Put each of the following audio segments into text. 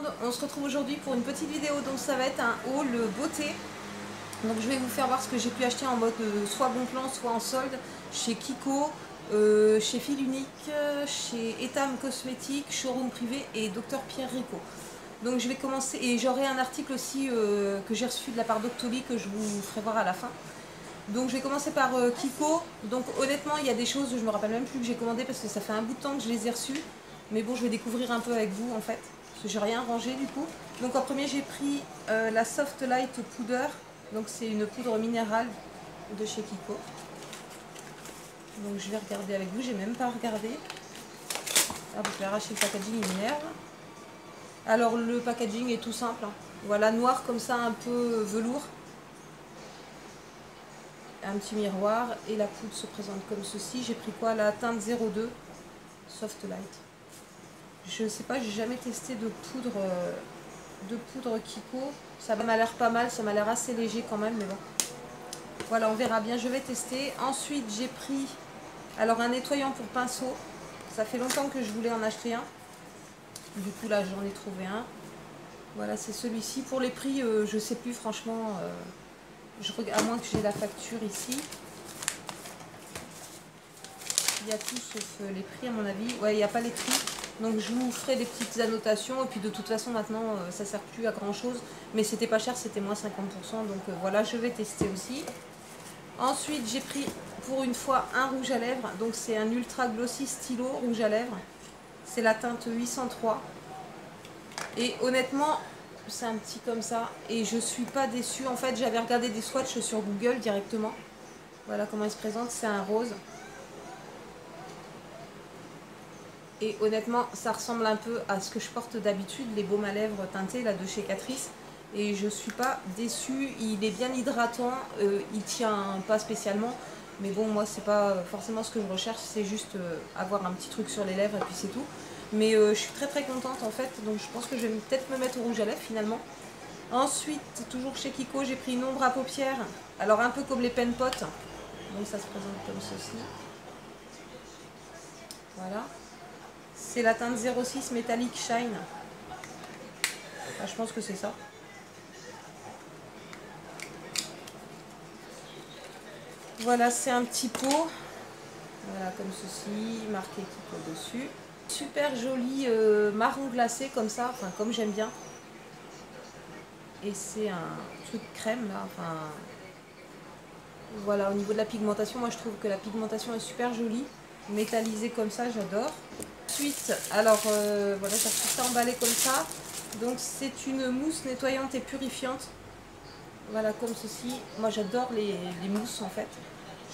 monde, on se retrouve aujourd'hui pour une petite vidéo. Donc ça va être un haul beauté. Donc je vais vous faire voir ce que j'ai pu acheter en mode soit bon plan, soit en solde chez Kiko, chez Fil Unique, chez Etam Cosmétiques, Showroom Privé et Dr Pierre Rico. Donc je vais commencer, et j'aurai un article aussi que j'ai reçu de la part d'Octoly que je vous ferai voir à la fin. Donc je vais commencer par Kiko. Donc honnêtement il y a des choses, je me rappelle même plus que j'ai commandé parce que ça fait un bout de temps que je les ai reçues. Mais bon, je vais découvrir un peu avec vous en fait, parce que j'ai rien rangé du coup. Donc en premier j'ai pris la Soft Light Powder. Donc c'est une poudre minérale de chez Kiko. Donc je vais regarder avec vous, j'ai même pas regardé. Ah, je vais arracher le packaging, il m'énerve. Alors le packaging est tout simple, hein. Voilà, noir comme ça, un peu velours. Un petit miroir et la poudre se présente comme ceci. J'ai pris quoi? La teinte 02 Soft Light. Je sais pas, j'ai jamais testé de poudre Kiko. Ça m'a l'air pas mal, ça m'a l'air assez léger quand même, mais bon. Voilà, on verra bien, je vais tester. Ensuite, j'ai pris alors un nettoyant pour pinceau. Ça fait longtemps que je voulais en acheter un. Du coup, là, j'en ai trouvé un. Voilà, c'est celui-ci. Pour les prix, je sais plus, franchement. À moins que j'ai la facture ici. Il y a tout sauf les prix, à mon avis. Ouais, il n'y a pas les prix. Donc je vous ferai des petites annotations et puis de toute façon maintenant ça sert plus à grand chose, mais c'était pas cher, c'était moins 50%, donc voilà, je vais tester aussi. Ensuite j'ai pris pour une fois un rouge à lèvres, donc c'est un ultra glossy stylo rouge à lèvres, c'est la teinte 803 et honnêtement c'est un petit comme ça et je suis pas déçue. En fait j'avais regardé des swatchs sur Google directement, voilà comment il se présente, c'est un rose. Et honnêtement, ça ressemble un peu à ce que je porte d'habitude, les baumes à lèvres teintés là de chez Catrice. Et je suis pas déçue, il est bien hydratant, il tient pas spécialement. Mais bon, moi c'est pas forcément ce que je recherche, c'est juste avoir un petit truc sur les lèvres et puis c'est tout. Mais je suis très contente en fait, donc je pense que je vais peut-être me mettre au rouge à lèvres finalement. Ensuite, toujours chez Kiko, j'ai pris une ombre à paupières, alors un peu comme les pen pot. Donc ça se présente comme ceci. Voilà. C'est la teinte 06 Metallic Shine. Ah, je pense que c'est ça. Voilà, c'est un petit pot. Voilà, comme ceci, marqué Kiko dessus. Super joli marron glacé comme ça, enfin comme j'aime bien. Et c'est un truc crème là, enfin... Voilà, au niveau de la pigmentation, moi je trouve que la pigmentation est super jolie. Métallisée comme ça, j'adore. Ensuite, alors voilà, j'ai reçu ça emballé comme ça. Donc c'est une mousse nettoyante et purifiante. Voilà, comme ceci. Moi j'adore les mousses en fait.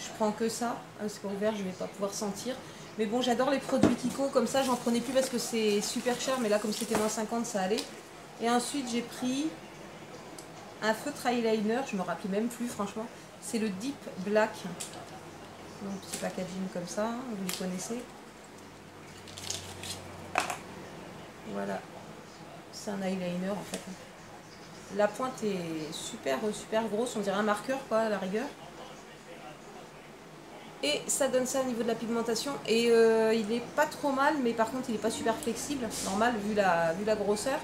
Je prends que ça. C'est pas ouvert, je vais pas pouvoir sentir. Mais bon, j'adore les produits Kiko. Comme ça, j'en prenais plus parce que c'est super cher. Mais là, comme c'était moins 50, ça allait. Et ensuite, j'ai pris un feutre eyeliner. Je me rappelais même plus, franchement. C'est le Deep Black. Donc petit packaging comme ça, vous les connaissez. Voilà, c'est un eyeliner en fait. La pointe est super grosse, on dirait un marqueur quoi à la rigueur. Et ça donne ça au niveau de la pigmentation. Et il est pas trop mal, mais par contre il est pas super flexible, normal vu la grosseur.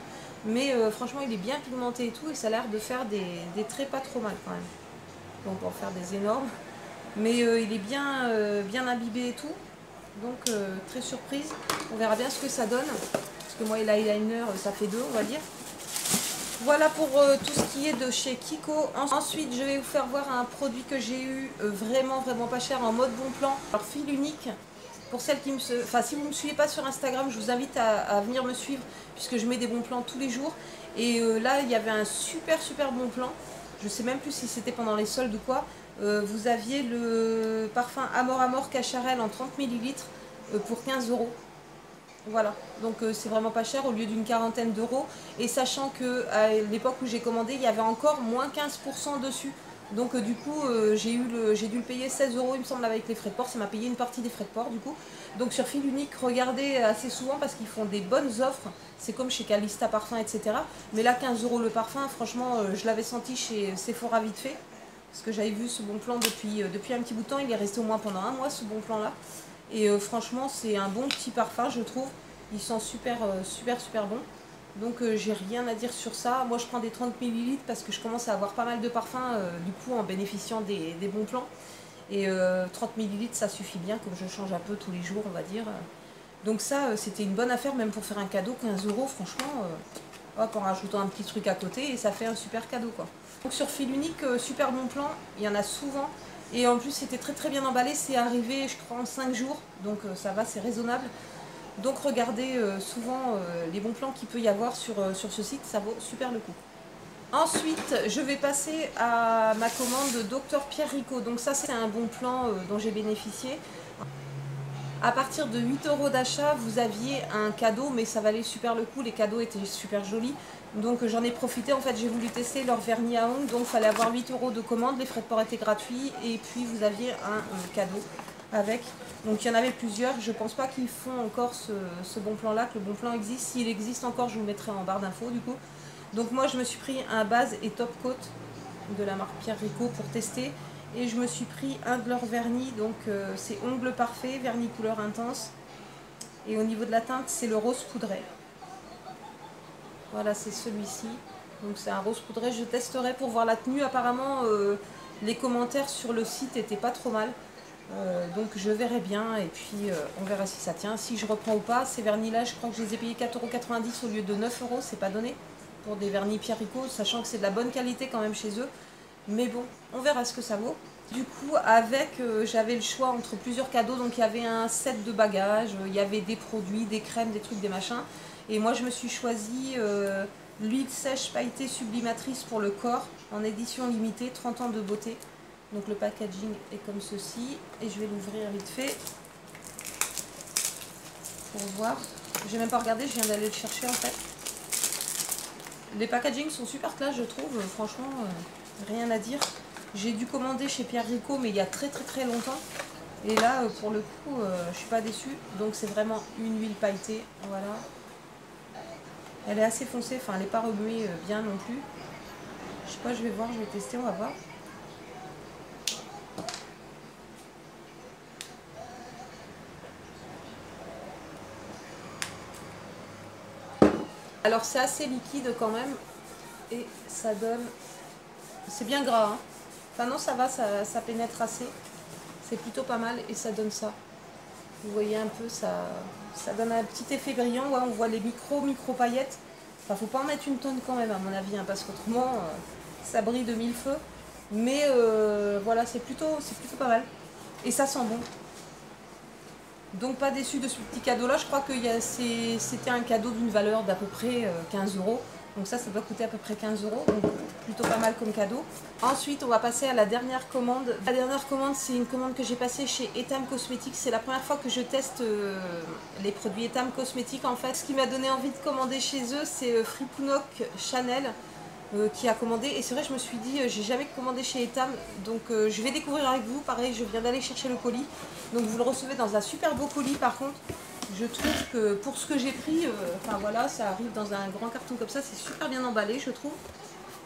Mais franchement il est bien pigmenté et tout, et ça a l'air de faire des traits pas trop mal quand même. Donc on peut en faire des énormes. Mais il est bien imbibé et tout. Donc très surprise. On verra bien ce que ça donne. Parce que moi, l'eyeliner, ça fait deux, on va dire. Voilà pour tout ce qui est de chez Kiko. Ensuite, je vais vous faire voir un produit que j'ai eu vraiment pas cher en mode bon plan. Alors, Fil Unique. Pour celles qui si vous ne me suivez pas sur Instagram, je vous invite à venir me suivre puisque je mets des bons plans tous les jours. Et là, il y avait un super bon plan. Je ne sais même plus si c'était pendant les soldes ou quoi. Vous aviez le parfum Amor Cacharel en 30 ml pour 15 €. Voilà, donc c'est vraiment pas cher au lieu d'une quarantaine d'euros. Et sachant que à l'époque où j'ai commandé, il y avait encore moins 15% dessus. Donc du coup, j'ai dû le payer 16 € il me semble avec les frais de port. Ça m'a payé une partie des frais de port du coup. Donc sur Fil Unique, regardez assez souvent parce qu'ils font des bonnes offres. C'est comme chez Calista Parfum, etc. Mais là, 15 € le parfum, franchement, je l'avais senti chez Sephora vite fait. Parce que j'avais vu ce bon plan depuis un petit bout de temps. Il est resté au moins pendant un mois ce bon plan là. Et franchement c'est un bon petit parfum je trouve. Il sent super bon. Donc j'ai rien à dire sur ça. Moi je prends des 30 millilitres parce que je commence à avoir pas mal de parfums du coup en bénéficiant des bons plans. Et 30 millilitres ça suffit bien, comme je change un peu tous les jours on va dire. Donc ça c'était une bonne affaire même pour faire un cadeau, 15 € franchement. Hop, en rajoutant un petit truc à côté et ça fait un super cadeau quoi. Donc sur fil unique, super bon plan, il y en a souvent. Et en plus c'était très très bien emballé, c'est arrivé je crois en 5 jours, donc ça va, c'est raisonnable. Donc regardez souvent les bons plans qu'il peut y avoir sur ce site, ça vaut super le coup. Ensuite, je vais passer à ma commande Dr Pierre Rico. Donc ça c'est un bon plan dont j'ai bénéficié. À partir de 8 € d'achat, vous aviez un cadeau, mais ça valait super le coup, les cadeaux étaient super jolis. Donc j'en ai profité, en fait j'ai voulu tester leur vernis à ongles, donc il fallait avoir 8 € de commande, les frais de port étaient gratuits, et puis vous aviez un cadeau avec. Donc il y en avait plusieurs, je pense pas qu'ils font encore ce bon plan là, que le bon plan existe. S'il existe encore, je vous le mettrai en barre d'infos du coup. Donc moi je me suis pris un base et top coat de la marque Pierre Rico pour tester. Et je me suis pris un de leurs vernis, donc c'est ongles parfait, vernis couleur intense. Et au niveau de la teinte, c'est le rose poudré. Voilà, c'est celui-ci. Donc c'est un rose poudré, je testerai pour voir la tenue. Apparemment, les commentaires sur le site étaient pas trop mal. Donc je verrai bien et puis on verra si ça tient, si je reprends ou pas. Ces vernis là je crois que je les ai payés 4,90 € au lieu de 9 €, c'est pas donné pour des vernis Pierre Rico, sachant que c'est de la bonne qualité quand même chez eux. Mais bon, on verra ce que ça vaut. Du coup avec j'avais le choix entre plusieurs cadeaux, donc il y avait un set de bagages, il y avait des produits, des crèmes, des trucs, des machins. Et moi je me suis choisi l'huile sèche pailletée sublimatrice pour le corps en édition limitée, 30 ans de beauté. Donc le packaging est comme ceci et je vais l'ouvrir vite fait pour voir. J'ai même pas regardé, je viens d'aller le chercher en fait. Les packagings sont super classe je trouve, franchement rien à dire. J'ai dû commander chez Pierre Rico mais il y a très longtemps. Et là pour le coup je suis pas déçue. Donc c'est vraiment une huile pailletée, voilà. Elle est assez foncée, enfin elle n'est pas remuée bien non plus. Je sais pas, je vais voir, je vais tester, on va voir. Alors c'est assez liquide quand même et ça donne, c'est bien gras hein. Enfin non ça va, ça pénètre assez, c'est plutôt pas mal et ça donne ça. Vous voyez un peu, ça donne un petit effet brillant, ouais, on voit les micro paillettes. Enfin faut pas en mettre une tonne quand même à mon avis hein, parce qu'autrement ça brille de mille feux. Mais voilà, c'est plutôt pas mal et ça sent bon. Donc pas déçu de ce petit cadeau là, je crois que c'était un cadeau d'une valeur d'à peu près 15 €. Donc ça doit coûter à peu près 15 €, donc plutôt pas mal comme cadeau. Ensuite on va passer à la dernière commande. La dernière commande c'est une commande que j'ai passée chez Etam Cosmetics. C'est la première fois que je teste les produits Etam Cosmetics en fait. Ce qui m'a donné envie de commander chez eux c'est Fripounoc Chanel. Qui a commandé et c'est vrai je me suis dit j'ai jamais commandé chez Etam donc je vais découvrir avec vous. Pareil je viens d'aller chercher le colis, donc vous le recevez dans un super beau colis. Par contre je trouve que pour ce que j'ai pris enfin voilà, ça arrive dans un grand carton comme ça, c'est super bien emballé je trouve.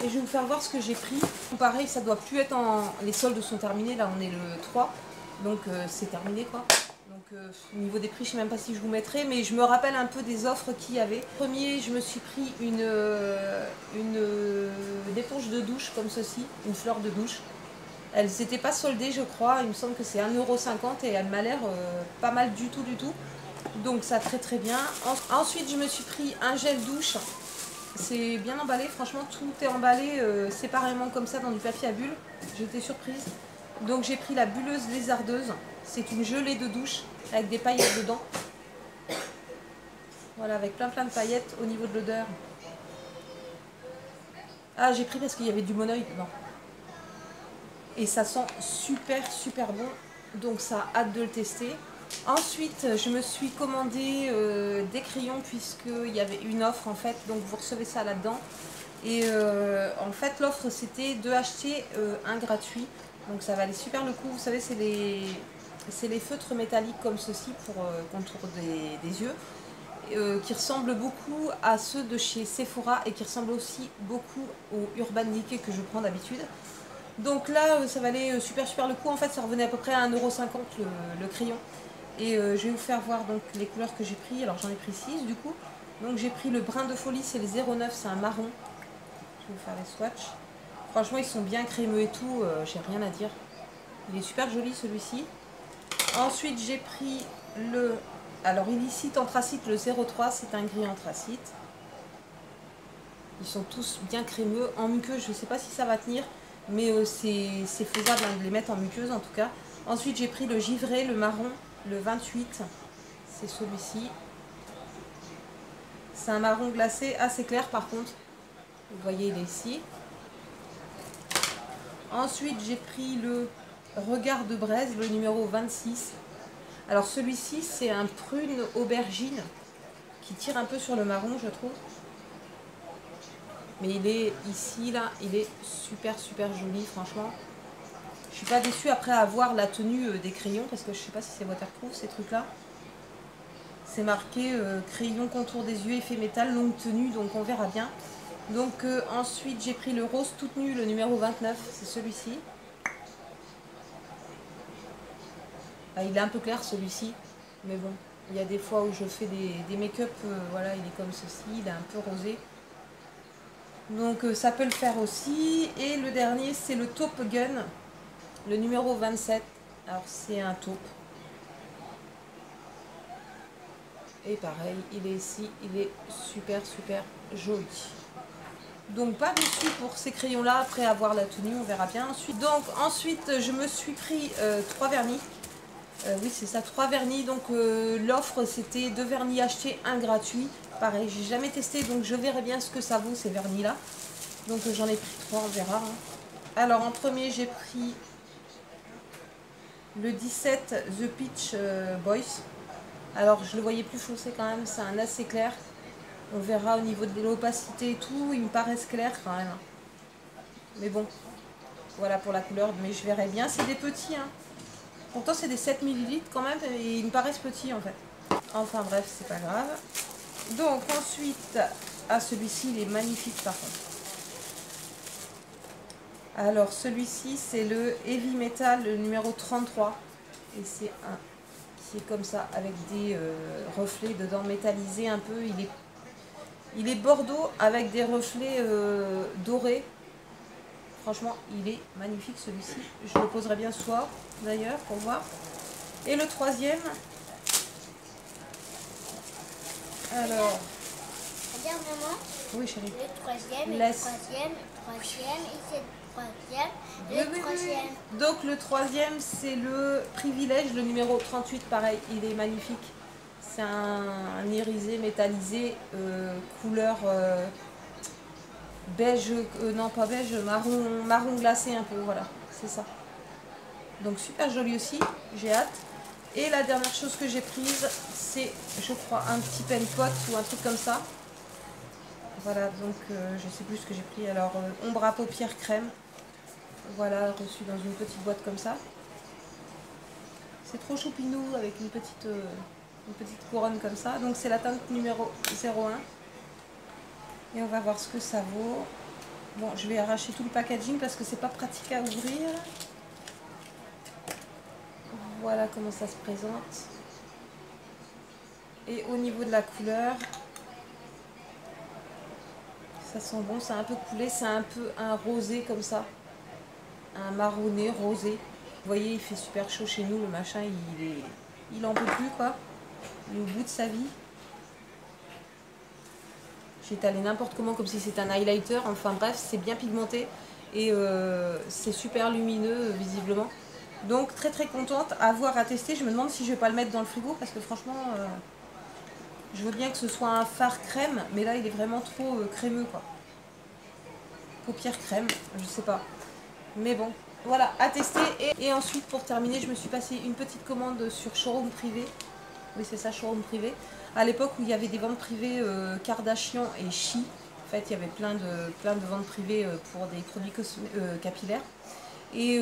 Et je vais vous faire voir ce que j'ai pris. Pareil ça doit plus être les soldes sont terminés, là on est le 3 donc c'est terminé quoi. Donc au niveau des prix, je ne sais même pas si je vous mettrai, mais je me rappelle un peu des offres qu'il y avait. Premier, je me suis pris une éponge de douche comme ceci, une fleur de douche. Elles n'étaient pas soldées, je crois. Il me semble que c'est 1,50 € et elle m'a l'air pas mal du tout. Donc ça très bien. Ensuite, je me suis pris un gel douche. C'est bien emballé, franchement, tout est emballé séparément comme ça dans du papier à bulles. J'étais surprise. Donc j'ai pris la bulleuse lézardeuse. C'est une gelée de douche avec des paillettes dedans. Voilà, avec plein de paillettes au niveau de l'odeur. Ah, j'ai pris parce qu'il y avait du monoï dedans. Et ça sent super bon. Donc ça a hâte de le tester. Ensuite, je me suis commandé des crayons puisqu'il y avait une offre en fait. Donc vous recevez ça là-dedans. Et en fait, l'offre c'était de acheter un gratuit. Donc ça valait super le coup. Vous savez, c'est les feutres métalliques comme ceci pour contour des yeux. Qui ressemblent beaucoup à ceux de chez Sephora et qui ressemblent aussi beaucoup au Urban Decay que je prends d'habitude. Donc là, ça valait super le coup. En fait, ça revenait à peu près à 1,50 € le crayon. Et je vais vous faire voir donc les couleurs que j'ai pris. Alors j'en ai pris 6 du coup. Donc j'ai pris le brin de folie, c'est le 09, c'est un marron. Je vais vous faire les swatchs. Franchement, ils sont bien crémeux et tout, j'ai rien à dire. Il est super joli celui-ci. Ensuite, j'ai pris le... Alors, Illicite Anthracite, le 03, c'est un gris anthracite. Ils sont tous bien crémeux. En muqueuse, je ne sais pas si ça va tenir, mais c'est faisable hein, de les mettre en muqueuse en tout cas. Ensuite, j'ai pris le givré, le marron, le 28. C'est celui-ci. C'est un marron glacé assez clair par contre. Vous voyez, il est ici. Ensuite, j'ai pris le Regard de Braise, le numéro 26. Alors celui-ci, c'est un prune aubergine qui tire un peu sur le marron, je trouve. Mais il est ici, là, il est super joli, franchement. Je suis pas déçue après avoir la tenue des crayons, parce que je sais pas si c'est waterproof, ces trucs-là. C'est marqué crayon contour des yeux, effet métal, longue tenue, donc on verra bien. Donc ensuite, j'ai pris le rose toute nue, le numéro 29, c'est celui-ci. Ah, il est un peu clair celui-ci, mais bon, il y a des fois où je fais des make-up, voilà, il est comme ceci, il est un peu rosé. Donc ça peut le faire aussi. Et le dernier, c'est le Taupe Gun, le numéro 27. Alors c'est un taupe. Et pareil, il est ici, il est super joli. Donc pas déçu pour ces crayons-là, après avoir la tenue, on verra bien ensuite. Donc ensuite, je me suis pris 3 vernis. Oui, c'est ça, 3 vernis. Donc l'offre, c'était 2 vernis achetés, 1 gratuit. Pareil, j'ai jamais testé, donc je verrai bien ce que ça vaut ces vernis-là. Donc j'en ai pris 3, on verra. Hein. Alors en premier, j'ai pris le 17 The Peach Boys. Alors je le voyais plus foncé quand même, c'est un assez clair. On verra au niveau de l'opacité et tout, ils me paraissent clairs quand même. Mais bon, voilà pour la couleur, mais je verrai bien. C'est des petits, hein. Pourtant c'est des 7 ml quand même, et ils me paraissent petits en fait. Enfin bref, c'est pas grave. Donc ensuite, celui-ci il est magnifique par contre. Alors celui-ci c'est le Heavy Metal, le numéro 33. Et c'est un qui est comme ça, avec des reflets dedans métallisés un peu. Il est bordeaux avec des reflets dorés. Franchement, il est magnifique celui-ci. Je le poserai bien ce soir d'ailleurs pour voir. Et le troisième. Alors. Regarde maman. Oui chérie. Le troisième, Laisse. le troisième, et c'est le troisième, le troisième. Donc le troisième, c'est le Privilège, le numéro 38, pareil, il est magnifique. C'est un irisé métallisé, couleur beige, non pas beige, marron glacé un peu, voilà, c'est ça. Donc super joli aussi, j'ai hâte. Et la dernière chose que j'ai prise, c'est, je crois, un petit pen pot ou un truc comme ça. Voilà, donc je sais plus ce que j'ai pris. Alors, ombre à paupières crème. Voilà, reçu dans une petite boîte comme ça. C'est trop choupinou avec une petite couronne comme ça. Donc c'est la teinte numéro 01. Et on va voir ce que ça vaut. Bon, je vais arracher tout le packaging parce que c'est pas pratique à ouvrir. Voilà comment ça se présente. Et au niveau de la couleur, ça sent bon, c'est un peu coulé, c'est un peu un rosé comme ça. Un marronné rosé. Vous voyez, il fait super chaud chez nous, le machin, il en peut plus quoi. Il est au bout de sa vie. J'ai étalé n'importe comment comme si c'était un highlighter. Enfin bref, c'est bien pigmenté et c'est super lumineux visiblement. Donc très contente à voir, à tester. Je me demande si je vais pas le mettre dans le frigo parce que franchement, je veux bien que ce soit un fard crème, mais là il est vraiment trop crémeux quoi. Paupières crème, je sais pas. Mais bon, voilà, à tester. Et ensuite, pour terminer, je me suis passé une petite commande sur Showroom Privé. Oui, c'est ça, Showroom Privé. À l'époque où il y avait des ventes privées Kardashian et Chi. En fait, il y avait plein de ventes privées pour des produits capillaires. Et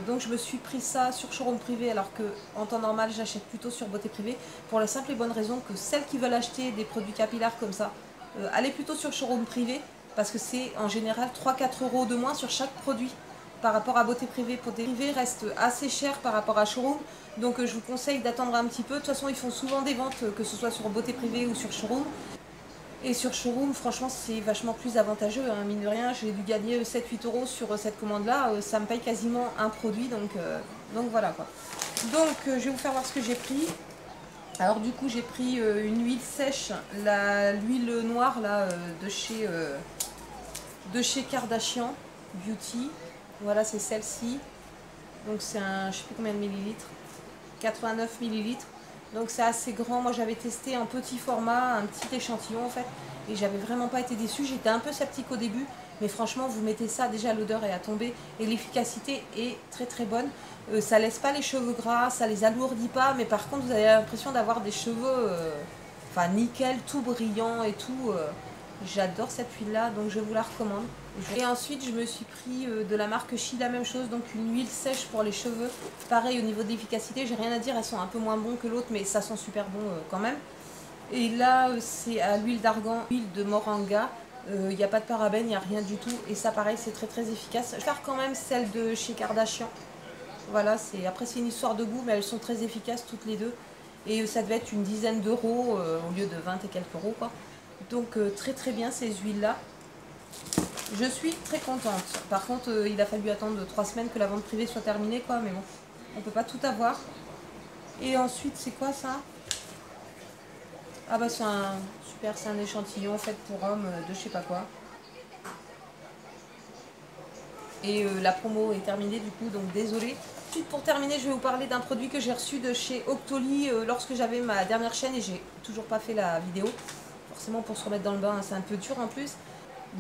donc, je me suis pris ça sur Showroom Privé, alors que en temps normal, j'achète plutôt sur Beauté Privée. Pour la simple et bonne raison que celles qui veulent acheter des produits capillaires comme ça, allez plutôt sur Showroom Privé. Parce que c'est en général 3-4 € de moins sur chaque produit par rapport à Beauté Privée. Beauté Privée reste assez cher par rapport à Showroom, donc je vous conseille d'attendre un petit peu. De toute façon, ils font souvent des ventes, que ce soit sur Beauté Privée ou sur Showroom. Et sur Showroom, franchement, c'est vachement plus avantageux, hein. Mine de rien, j'ai dû gagner 7-8 euros sur cette commande-là. Ça me paye quasiment un produit, donc voilà quoi. Donc, je vais vous faire voir ce que j'ai pris. Alors du coup, j'ai pris une huile sèche, l'huile noire là, de chez Kardashian Beauty. Voilà, c'est celle-ci. Donc c'est un, je sais plus combien de millilitres, 89 millilitres. Donc c'est assez grand. Moi j'avais testé en petit format, un petit échantillon en fait, et j'avais vraiment pas été déçue. J'étais un peu sceptique au début, mais franchement vous mettez ça, déjà l'odeur est à tomber et l'efficacité est très très bonne. Ça laisse pas les cheveux gras, ça les alourdit pas, mais par contre vous avez l'impression d'avoir des cheveux enfin nickel, tout brillant et tout. J'adore cette huile là, donc je vous la recommande. Et ensuite je me suis pris de la marque She la même chose, donc une huile sèche pour les cheveux. Pareil au niveau de l'efficacité, j'ai rien à dire, elles sont un peu moins bonnes que l'autre, mais ça sent super bon quand même. Et là c'est à l'huile d'argan, huile de moringa. Il n'y a pas de parabènes, il n'y a rien du tout. Et ça pareil c'est très très efficace. Je vais faire quand même celle de chez Kardashian. Voilà, après c'est une histoire de goût, mais elles sont très efficaces toutes les deux. Et ça devait être une dizaine d'euros au lieu de 20 et quelques euros quoi. Donc très très bien ces huiles là. Je suis très contente. Par contre il a fallu attendre 3 semaines que la vente privée soit terminée quoi, mais bon, on peut pas tout avoir. Et ensuite c'est quoi ça? Ah bah c'est un super, c'est un échantillon fait pour hommes de je sais pas quoi. Et la promo est terminée du coup, donc désolée. Ensuite pour terminer je vais vous parler d'un produit que j'ai reçu de chez Octoly lorsque j'avais ma dernière chaîne et j'ai toujours pas fait la vidéo. Forcément pour se remettre dans le bain, hein, c'est un peu dur en plus.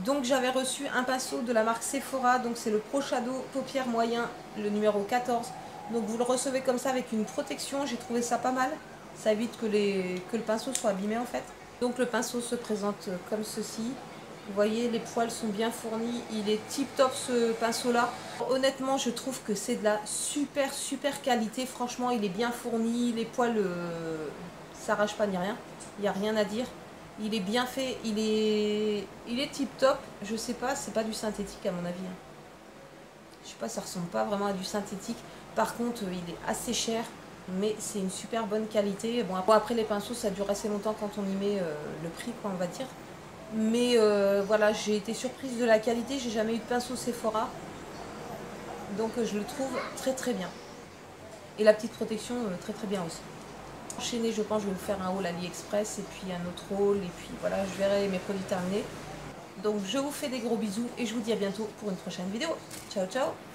Donc j'avais reçu un pinceau de la marque Sephora, donc c'est le Pro Shadow paupières moyen, le numéro 14. Donc vous le recevez comme ça avec une protection, j'ai trouvé ça pas mal. Ça évite que le pinceau soit abîmé en fait. Donc le pinceau se présente comme ceci. Vous voyez, les poils sont bien fournis, il est tip top ce pinceau là. Honnêtement je trouve que c'est de la super qualité, franchement il est bien fourni, les poils s'arrachent pas ni rien, il n'y a rien à dire. Il est bien fait, il est tip top. Je sais pas, c'est pas du synthétique à mon avis. Je sais pas, ça ressemble pas vraiment à du synthétique. Par contre, il est assez cher, mais c'est une super bonne qualité. Bon, après les pinceaux, ça dure assez longtemps quand on y met le prix, quoi, on va dire. Mais voilà, j'ai été surprise de la qualité. J'ai jamais eu de pinceau Sephora, donc je le trouve très très bien. Et la petite protection, très bien aussi. Enchaîner, je pense, je vais vous faire un haul AliExpress et puis un autre haul et puis voilà, je verrai mes produits terminés. Donc je vous fais des gros bisous et je vous dis à bientôt pour une prochaine vidéo. Ciao ciao.